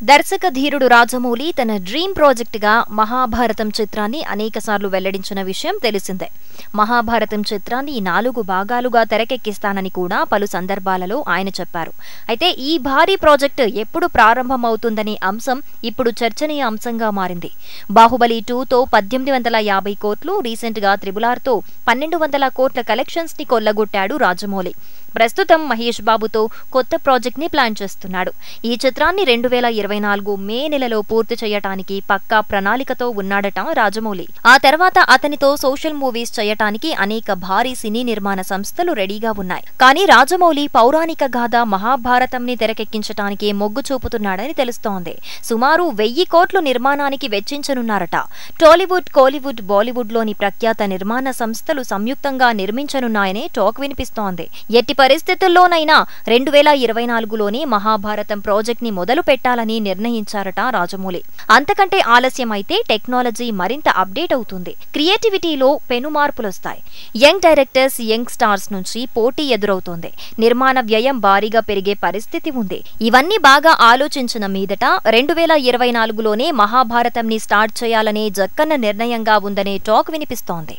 దర్శక ధీరుడు రాజమౌళి తన డ్రీమ్ ప్రాజెక్టుగా మహాభారతం చిత్రాన్ని అనేకసార్లు వెల్లడించిన విషయం తెలిసిందే. మహాభారతం చిత్రాన్ని 4 భాగాలుగా తెరకెక్కిస్తానని కూడా పలు సందర్భాలలో ఆయన చెప్పారు. అయితే ఈ భారీ ప్రాజెక్టు ఎప్పుడు ప్రారంభమవుతుందనే అంశం ఇప్పుడు చర్చనీయ అంశంగా మారింది. బాహుబలి 2తో 1850 కోట్లు, రీసెంట్గా RRRతో 1200 కోట్ల కలెక్షన్స్ ని కొల్లగొట్టాడు రాజమౌళి. ప్రస్తుతం మహేష్ బాబుతో కొత్త ప్రాజెక్ట్ ని ప్లాన్ చేస్తున్నాడు. ఈ చిత్రాన్ని 2024 మే నెలలో పూర్తి చేయటానికి పక్కా ప్రణాళికతో ఉన్నాడట రాజమౌళి. ఆ తర్వాత అతనితో సోషల్ మూవీస్ చేయటానికి అనేక భారీ సినీ నిర్మాణ సంస్థలు రెడీగా ఉన్నాయి. కానీ రాజమౌళి పౌరాణిక గాథ మహాభారతంని తెరకెక్కించటానికి మొగ్గు చూపుతున్నాడని తెలుస్తోంది. సుమారు 1000 కోట్లు నిర్మాణానికి వెచ్చించనున్నారట. టాలీవుడ్, కోలీవుడ్, బాలీవుడ్ లోని ప్రఖ్యాత నిర్మాణ సంస్థలు సంయుక్తంగా నిర్మించనున్నాయనే టాక్ వినిపిస్తోంది. ఎట్టి పరిస్థితుల్లోనైనా 2024లోనే మహాభారతం ప్రాజెక్ట్ ని మొదలు పెట్టాలని నిర్ణయించారట రాజమౌళి. అంతకంటే ఆలస్యమైతే టెక్నాలజీ మరింత అప్డేట్ అవుతుంది, క్రియేటివిటీలో పెను మార్పులొస్తాయి. యంగ్ డైరెక్టర్స్, యంగ్ స్టార్స్ నుంచి పోటీ ఎదురవుతోంది. నిర్మాణ వ్యయం భారీగా పెరిగే పరిస్థితి ఉంది. ఇవన్నీ బాగా ఆలోచించిన మీదట 2024లోనే మహాభారతం ని స్టార్ట్ చేయాలనే జక్కన్న నిర్ణయంగా ఉందనే టాక్ వినిపిస్తోంది.